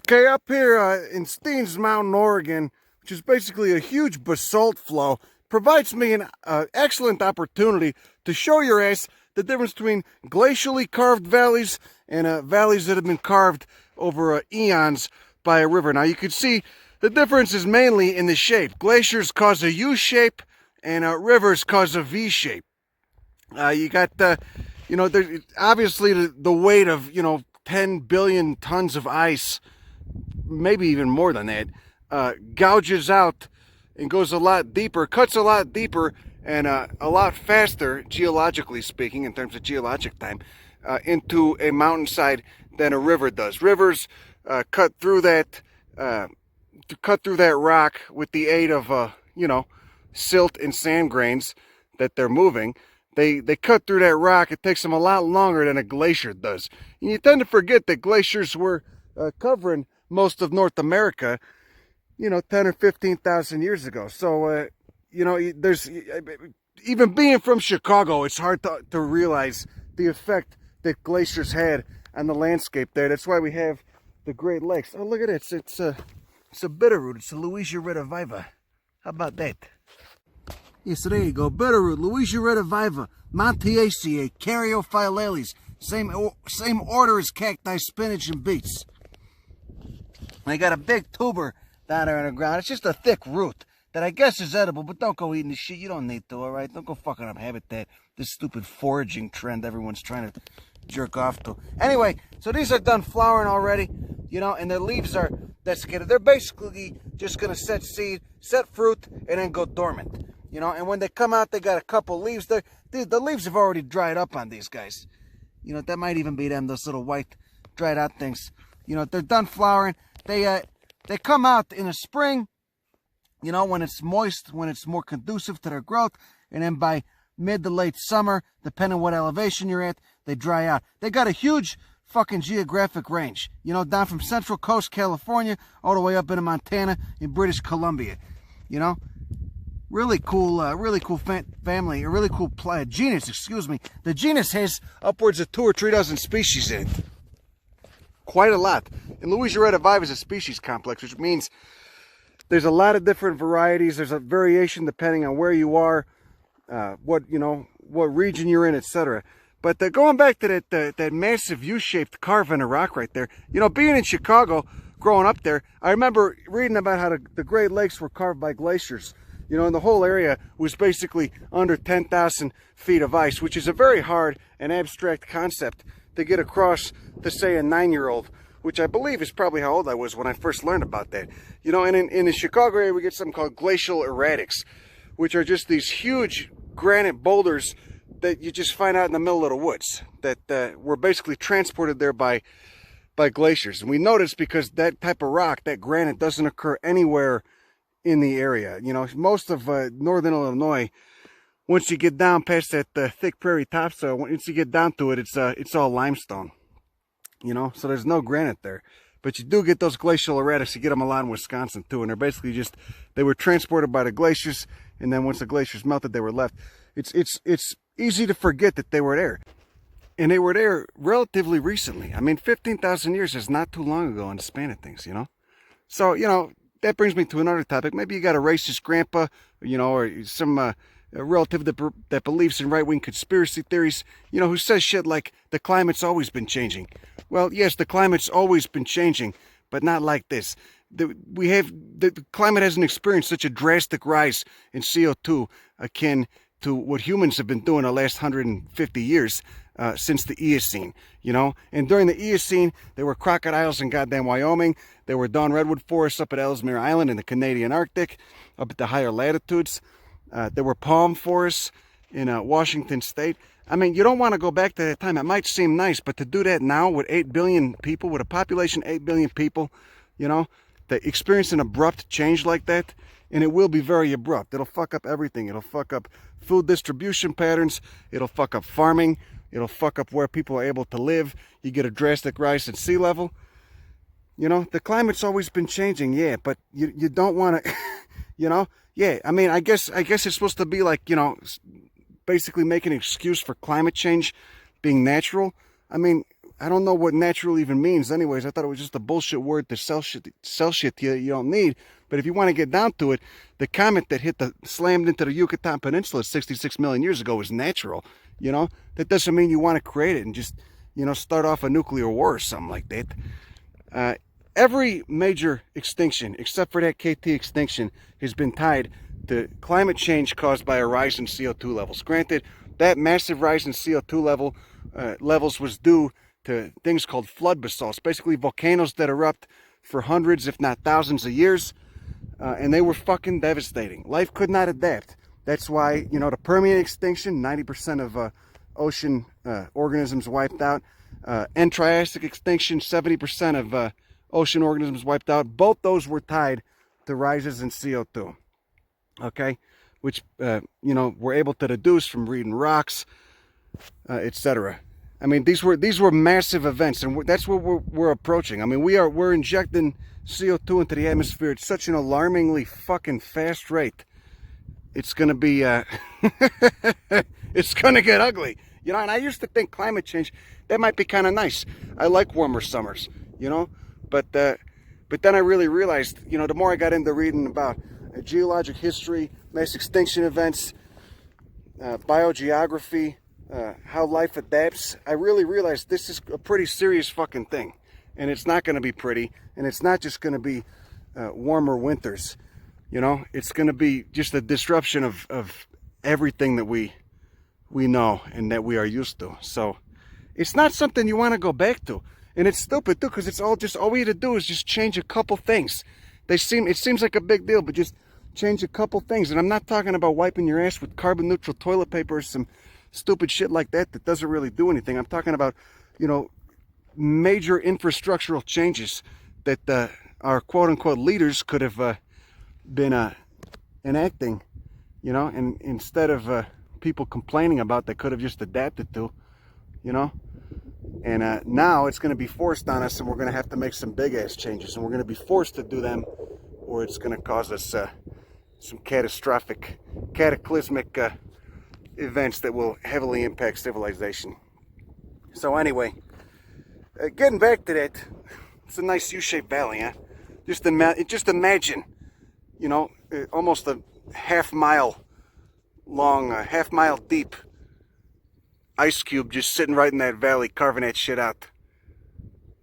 Okay, up here in Steens Mountain, Oregon, which is basically a huge basalt flow, provides me an excellent opportunity to show your ass the difference between glacially carved valleys and valleys that have been carved over eons by a river. Now you can see the difference is mainly in the shape. Glaciers cause a U shape and rivers cause a V shape. You got there's obviously the weight of 10 billion tons of ice, maybe even more than that, gouges out and goes a lot deeper, cuts a lot deeper and a lot faster, geologically speaking, in terms of geologic time, into a mountainside than a river does. Rivers cut through that rock with the aid of silt and sand grains that they're moving. They cut through that rock. It takes them a lot longer than a glacier does. And you tend to forget that glaciers were covering most of North America, 10 or 15,000 years ago. So, there's, even being from Chicago, it's hard to realize the effect that glaciers had on the landscape there. That's why we have the Great Lakes. Oh, look at it. It's a bitterroot. It's a Louisia rediviva. How about that? Yeah, so there you go. Bitterroot, Louisia rediviva, Montiaceae, Caryophyllales. Same order as cacti, spinach, and beets. They got a big tuber down there in the ground. It's just a thick root that I guess is edible, but don't go eating the shit. You don't need to, all right? Don't go fucking up habitat. This stupid foraging trend everyone's trying to jerk off to. Anyway, so these are done flowering already, and their leaves are desiccated. They're basically just going to set seed, set fruit, and then go dormant. And when they come out, they got a couple leaves. The leaves have already dried up on these guys. That might even be them, those little white dried out things. They're done flowering. They come out in the spring, when it's moist, when it's more conducive to their growth. And then by mid to late summer, depending on what elevation you're at, they dry out. They got a huge fucking geographic range, down from Central Coast, California, all the way up into Montana and British Columbia. Really cool family, a really cool genus, excuse me. The genus has upwards of 2 or 3 dozen species in it. Quite a lot. And Louisia rediviva is a species complex, which means there's a lot of different varieties. There's a variation depending on where you are, what region you're in, etc. But going back to that massive U-shaped carve in a rock right there, being in Chicago, growing up there, I remember reading about how the Great Lakes were carved by glaciers. And the whole area was basically under 10,000 feet of ice, which is a very hard and abstract concept to get across to, say, a 9-year-old, which I believe is probably how old I was when I first learned about that. And in the Chicago area, we get something called Glacial Erratics, which are just these huge granite boulders that you just find out in the middle of the woods that were basically transported there by glaciers. And we notice because that type of rock, that granite, doesn't occur anywhere in the area. Most of northern Illinois, once you get down past that thick prairie topsoil, once you get down to it, it's all limestone. So there's no granite there. But you do get those glacial erratics. You get them a lot in Wisconsin too, and they're basically they were transported by the glaciers, and then once the glaciers melted, they were left. It's easy to forget that they were there. And they were there relatively recently. 15,000 years is not too long ago in the span of things, So, that brings me to another topic. Maybe you got a racist grandpa, or some relative that believes in right-wing conspiracy theories, who says shit like the climate's always been changing. Well, yes, the climate's always been changing, but not like this. The climate hasn't experienced such a drastic rise in CO2 akin to what humans have been doing the last 150 years since the Eocene, And during the Eocene, there were crocodiles in goddamn Wyoming. There were dawn redwood forests up at Ellesmere Island in the Canadian Arctic, up at the higher latitudes. There were palm forests in Washington State. You don't want to go back to that time. It might seem nice, but to do that now with 8 billion people, with a population 8 billion people, to experience an abrupt change like that, and it will be very abrupt. It'll fuck up everything. It'll fuck up food distribution patterns. It'll fuck up farming. It'll fuck up where people are able to live. You get a drastic rise in sea level. The climate's always been changing, yeah, but you don't want to, yeah. I guess it's supposed to be like, basically make an excuse for climate change being natural. I don't know what natural even means anyways. I thought it was just a bullshit word to sell shit you don't need. But if you want to get down to it, the comet that slammed into the Yucatan Peninsula 66 million years ago was natural. You know, that doesn't mean you want to create it and just, you know, start off a nuclear war or something like that. Every major extinction, except for that KT extinction, has been tied to climate change caused by a rise in CO2 levels. Granted, that massive rise in CO2 levels was due to things called flood basalts, basically volcanoes that erupt for hundreds, if not thousands of years, and they were fucking devastating. Life could not adapt. That's why, you know, the Permian extinction, 90% of ocean organisms wiped out. And Triassic extinction, 70% of ocean organisms wiped out. Both those were tied to rises in CO2. Okay? Which, you know, we're able to deduce from reading rocks, etc. I mean, these were massive events, and that's what we're approaching. I mean, we're injecting CO2 into the atmosphere at such an alarmingly fucking fast rate. It's gonna be, it's gonna get ugly, you know. And I used to think climate change, that might be kind of nice. I like warmer summers, you know. But then I really realized, you know, the more I got into reading about geologic history, mass extinction events, biogeography, how life adapts, I really realized this is a pretty serious fucking thing. And it's not going to be pretty. And it's not just going to be warmer winters. You know, it's going to be just a disruption of everything that we know and that we are used to. So it's not something you want to go back to. And it's stupid too, because it's all we had to do is just change a couple things. It seems like a big deal, but just change a couple things. And I'm not talking about wiping your ass with carbon neutral toilet paper or some stupid shit like that doesn't really do anything. I'm talking about, you know, major infrastructural changes that our quote-unquote leaders could have been enacting, you know, and instead of people complaining about, they could have just adapted to, you know. And now it's going to be forced on us, and we're going to have to make some big-ass changes, and we're going to be forced to do them, or it's going to cause us some catastrophic, cataclysmic events that will heavily impact civilization. So anyway, getting back to that, it's a nice U-shaped valley, huh? Just imagine, you know, almost a half-mile long, half-mile deep ice cube just sitting right in that valley, carving that shit out.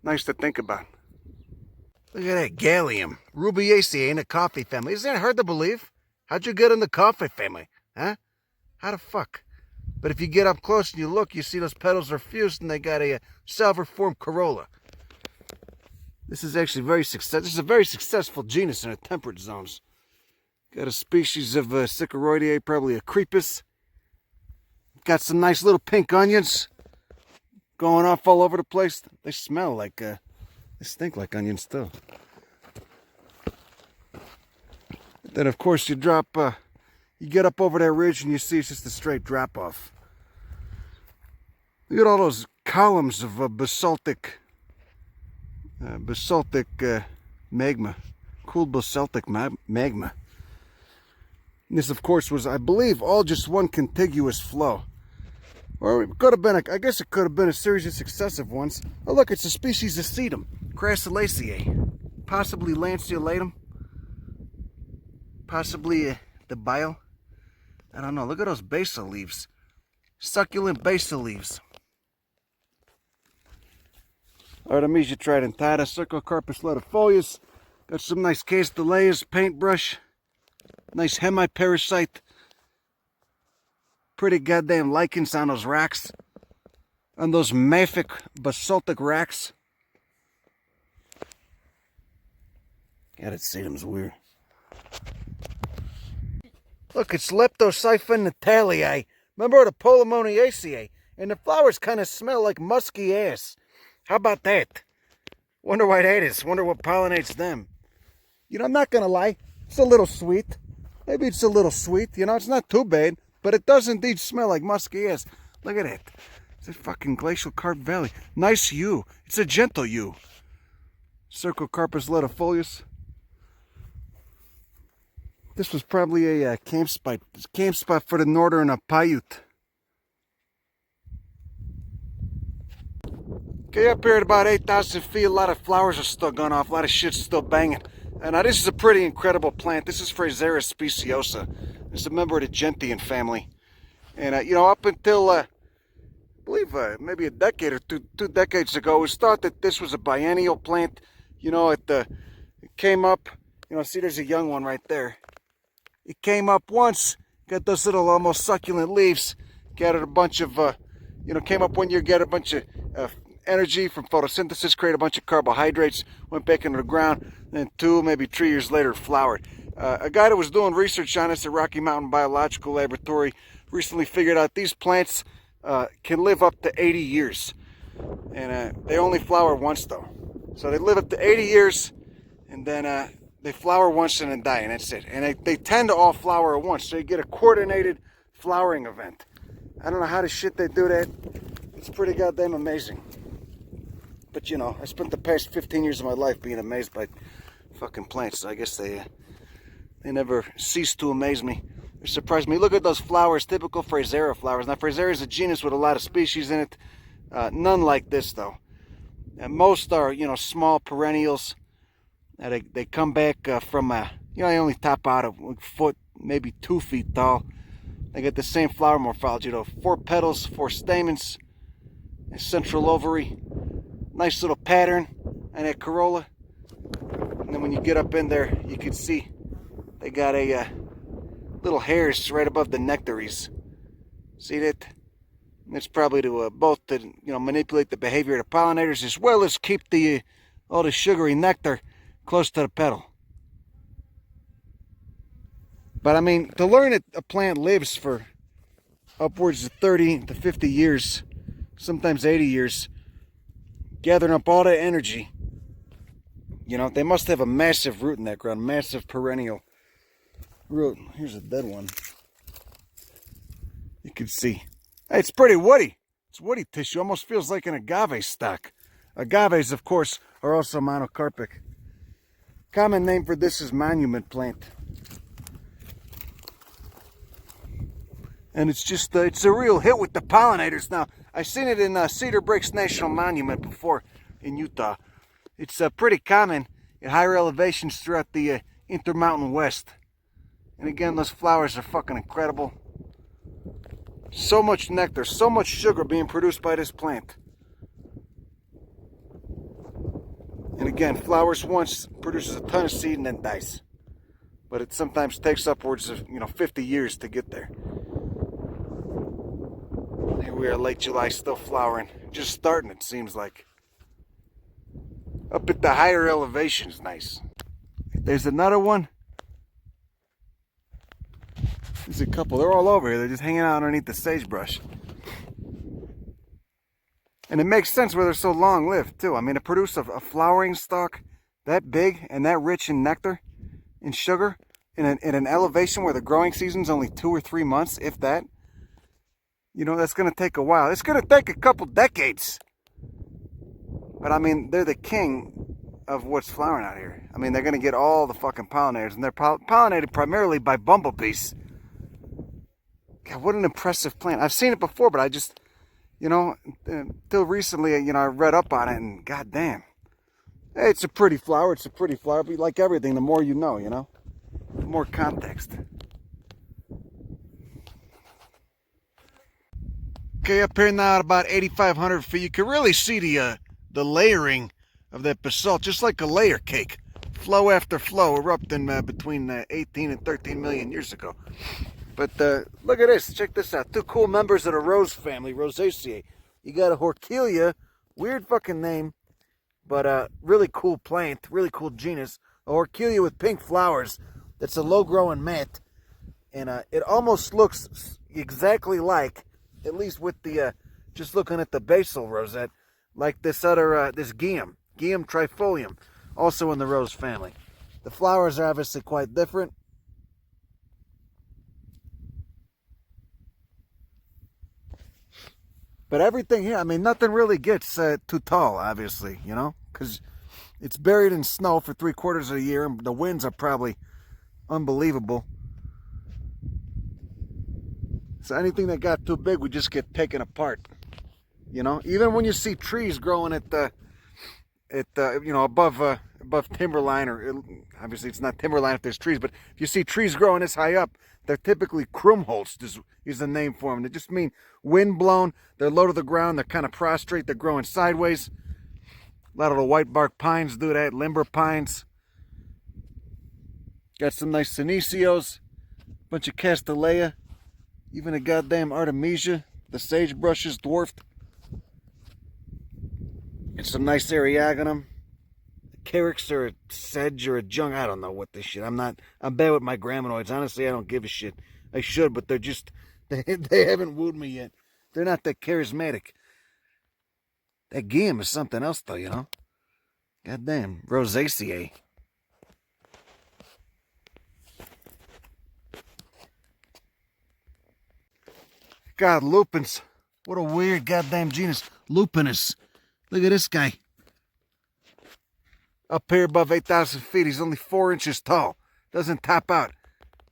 Nice to think about. Look at that gallium. Rubiaceae in the coffee family. Isn't that hard to believe? How'd you get in the coffee family? Huh? How the fuck? But if you get up close and you look, you see those petals are fused and they got a salver-formed corolla. This is actually this is a very successful genus in the temperate zones. Got a species of Sicoroideae, probably a crepus. Got some nice little pink onions going off all over the place. They smell like, they stink like onions too. Then of course you drop, you get up over that ridge and you see it's just a straight drop off. Look at all those columns of basaltic magma, cooled basaltic magma. And this of course was, I believe, all just one contiguous flow. Or it could have been, I guess it could have been a series of successive ones. Oh look, it's a species of sedum, Crassulaceae, possibly lanceolatum, possibly the bile. I don't know, look at those basal leaves. Succulent basal leaves. Artemisia tridentata, Cercocarpus latifolius. Got some nice Castellias paintbrush. Nice hemiparasite. Pretty goddamn lichens on those rocks. On those mafic basaltic rocks. God, its sedum's weird. Look, it's Leptosiphon natalii. Remember the Polemoniaceae? And the flowers kind of smell like musky ass. How about that? Wonder why that is. Wonder what pollinates them. You know, I'm not gonna lie. It's a little sweet. Maybe it's a little sweet. You know, it's not too bad. But it does indeed smell like musky ass. Look at it. It's a fucking glacial carp valley. Nice yew. It's a gentle yew. Cercocarpus latifolius. This was probably a camp spot for the northern Paiute. Okay, up here at about 8,000 feet, a lot of flowers are still going off, a lot of shit's still banging. And now this is a pretty incredible plant. This is Frasera speciosa. It's a member of the gentian family. And, you know, up until, I believe maybe a decade or two decades ago, it was thought that this was a biennial plant. You know, it came up, you know, see there's a young one right there. It came up once, got those little almost succulent leaves, gathered a bunch of, you know, came up one year, gathered a bunch of energy from photosynthesis, created a bunch of carbohydrates, went back into the ground, then 2, maybe 3 years later flowered. A guy that was doing research on this at Rocky Mountain Biological Laboratory recently figured out these plants can live up to 80 years. And they only flower once though. So they live up to 80 years and then they flower once and then die, and that's it. And they tend to all flower at once, so you get a coordinated flowering event. I don't know how the shit they do that. It's pretty goddamn amazing. But you know, I spent the past 15 years of my life being amazed by fucking plants. So I guess they never cease to amaze me. They surprise me. Look at those flowers, typical Frasera flowers. Now Frasera is a genus with a lot of species in it. None like this though. And most are, you know, small perennials. They come back from, you know, they only top out a foot, maybe 2 feet tall. They get the same flower morphology though. 4 petals, 4 stamens, a central ovary. Nice little pattern and a corolla. And then when you get up in there, you can see they got a little hairs right above the nectaries. See that? And it's probably to both to, you know, manipulate the behavior of the pollinators as well as keep the all the sugary nectar close to the petal. But I mean, to learn that a plant lives for upwards of 30 to 50 years, sometimes 80 years, gathering up all that energy, you know, they must have a massive root in that ground, massive perennial root. Here's a dead one. You can see. Hey, it's pretty woody. It's woody tissue. Almost feels like an agave stock. Agaves, of course, are also monocarpic. Common name for this is monument plant. And it's just, it's a real hit with the pollinators. Now, I've seen it in Cedar Breaks National Monument before in Utah. It's pretty common at higher elevations throughout the Intermountain West. And again, those flowers are fucking incredible. So much nectar, so much sugar being produced by this plant. And again, flowers once, produces a ton of seed and then dies. But it sometimes takes upwards of, you know, 50 years to get there. Here we are, late July, still flowering. Just starting, it seems like. Up at the higher elevations, nice. There's another one. There's a couple. They're all over here. They're just hanging out underneath the sagebrush. And it makes sense where they're so long-lived, too. I mean, to produce a flowering stalk that big and that rich in nectar and sugar in an elevation where the growing season's only 2 or 3 months, if that, you know, that's going to take a while. It's going to take a couple decades. But, I mean, they're the king of what's flowering out here. I mean, they're going to get all the fucking pollinators, and they're pollinated primarily by bumblebees. God, what an impressive plant. I've seen it before, but I just, you know, until recently, you know, I read up on it, and goddamn. Hey, it's a pretty flower. It's a pretty flower, but like everything, the more you know, you know? The more context. Okay, up here now at about 8,500 feet, you can really see the layering of that basalt, just like a layer cake. Flow after flow erupting between 18 and 13 million years ago. But look at this. Check this out. 2 cool members of the rose family, Rosaceae. You got a Horkelia, weird fucking name, but really cool plant, really cool genus. A Horkelia with pink flowers. That's a low-growing mat. And it almost looks exactly like, at least with the, just looking at the basal rosette, like this other, this geeem trifolium, also in the rose family. The flowers are obviously quite different. But everything here, I mean, nothing really gets too tall, obviously, you know, because it's buried in snow for 3/4 of the year, and the winds are probably unbelievable. So anything that got too big would just get taken apart. You know, even when you see trees growing at you know, above timberline, or obviously it's not timberline if there's trees, but if you see trees growing this high up, they're typically krumholst is the name for them. They just mean wind blown. They're low to the ground. They're kind of prostrate. They're growing sideways. A lot of the white bark pines do that. Limber pines. Got some nice senecios. Bunch of castanea. Even a goddamn artemisia. The sagebrush is dwarfed. And some nice eriogonum. A carex or a sedge or a jung. I don't know what this shit. I'm bad with my graminoids. Honestly, I don't give a shit. I should, but they're just, they haven't wooed me yet. They're not that charismatic. That geeem is something else, though, you know. Goddamn, rosaceae. God, lupins. What a weird goddamn genus. Lupinus. Look at this guy. Up here above 8,000 feet, he's only 4 inches tall. Doesn't top out.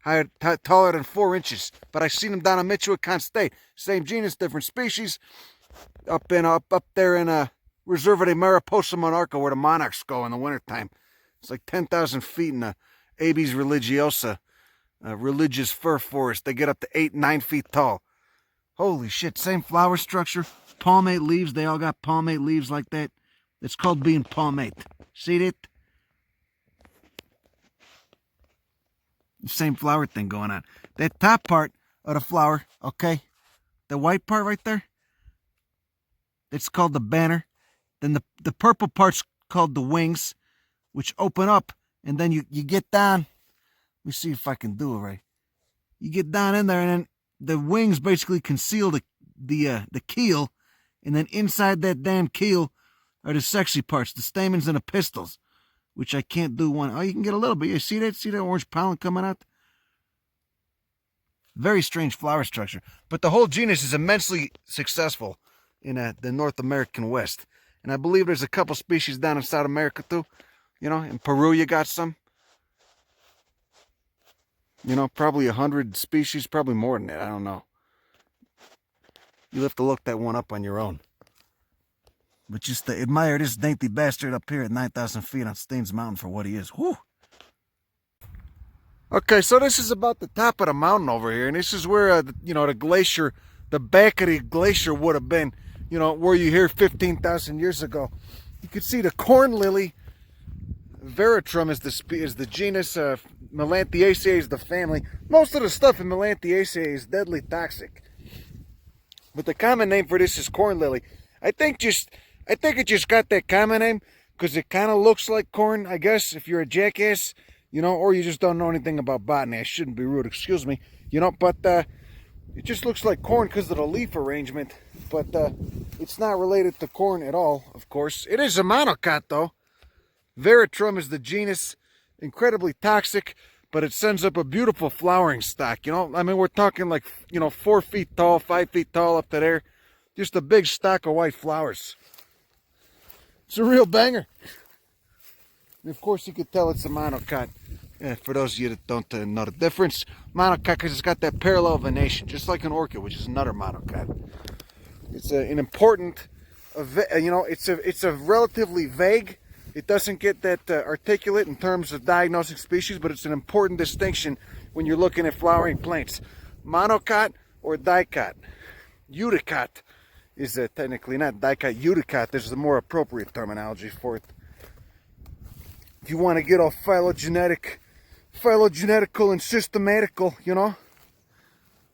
Higher, taller than 4 inches. But I seen him down in Michoacan State. Same genus, different species. Up there in Reserva de Mariposa Monarca, where the monarchs go in the wintertime. It's like 10,000 feet in the Abies religiosa, religious fir forest. They get up to 8-9 feet tall. Holy shit, same flower structure. Palmate leaves, they all got palmate leaves like that. It's called being palmate. See that? Same flower thing going on. That top part of the flower, okay, the white part right there, it's called the banner. Then the purple part's called the wings, which open up, and then you get down. Let me see if I can do it right. You get down in there, and then the wings basically conceal the keel, and then inside that damn keel are the sexy parts, the stamens and the pistils, which I can't do one. Oh, you can get a little bit. You see that? See that orange pollen coming out? Very strange flower structure. But the whole genus is immensely successful in the North American West. And I believe there's a couple species down in South America too. You know, in Peru you got some. You know, probably 100 species, probably more than that. I don't know. You'll have to look that one up on your own. But just to admire this dainty bastard up here at 9,000 feet on Staines Mountain for what he is. Whew. Okay, so this is about the top of the mountain over here. And this is where, you know, the glacier, the back of the glacier would have been, you know, where you hear 15,000 years ago. You can see the corn lily. Veratrum is the genus. Melanthiaceae is the family. Most of the stuff in Melanthiaceae is deadly toxic. But the common name for this is corn lily. I think it just got that common name because it kind of looks like corn, I guess, if you're a jackass, you know, or you just don't know anything about botany. I shouldn't be rude, excuse me, you know, but it just looks like corn because of the leaf arrangement, but it's not related to corn at all, of course. It is a monocot, though. Veratrum is the genus, incredibly toxic, but it sends up a beautiful flowering stock, you know. I mean, we're talking like, you know, 4 feet tall, 5 feet tall up to there. Just a big stock of white flowers. It's a real banger. And of course, you could tell it's a monocot. For those of you that don't know the difference, monocot because it's got that parallel venation, just like an orchid, which is another monocot. It's an important, you know, it's a relatively vague. It doesn't get that articulate in terms of diagnosing species, but it's an important distinction when you're looking at flowering plants. Monocot or dicot. Eudicot is technically not dicot, eudicot. There's a more appropriate terminology for it. If you want to get all phylogenetical and systematical, you know.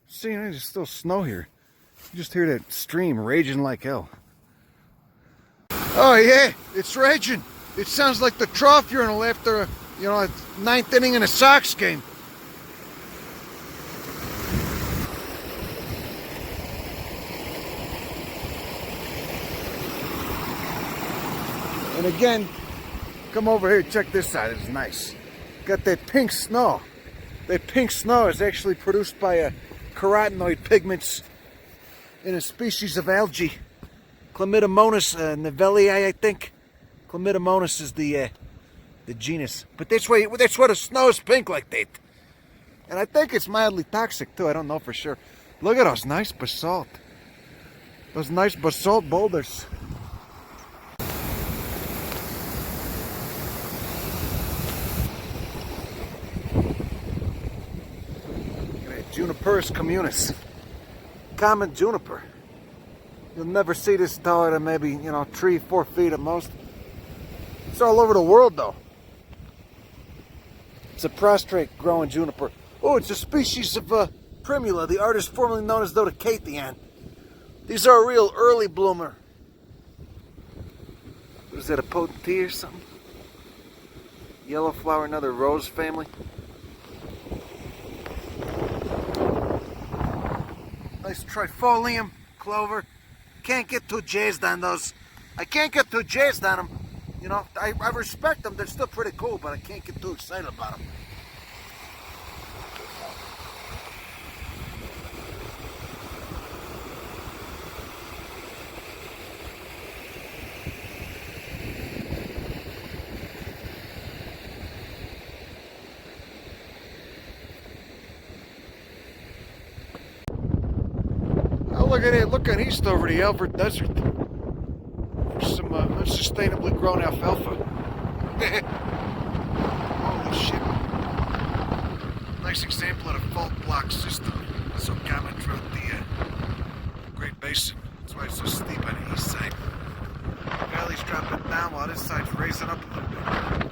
See, there's still snow here. You just hear that stream raging like hell. Oh yeah, it's raging. It sounds like the trough urinal after, you know, a 9th inning in a Sox game. And again, come over here, check this out, it's nice. Got that pink snow. That pink snow is actually produced by carotenoid pigments in a species of algae. Chlamydomonas nivellii, I think. Chlamydomonas is the genus. But that's why the snow is pink like that. And I think it's mildly toxic too, I don't know for sure. Look at those nice basalt. Those nice basalt boulders. Juniperus communis. Common juniper. You'll never see this taller than maybe, 3-4 feet at most. It's all over the world though. It's a prostrate growing juniper. Oh, it's a species of primula, the artist formerly known as dodecathion. These are a real early bloomer. What is that, a potentee or something? Yellow flower, another rose family. Nice trifolium, clover. Can't get too jazzed on those. I can't get too jazzed on them. I respect them. They're still pretty cool, but I can't get too excited about them. Look at it, look east over the Alvord Desert for some unsustainably grown alfalfa. Holy shit. Nice example of a fault block system. So common throughout the Great Basin. That's why it's so steep on the east side. The valley's dropping down while this side's raising up a little bit.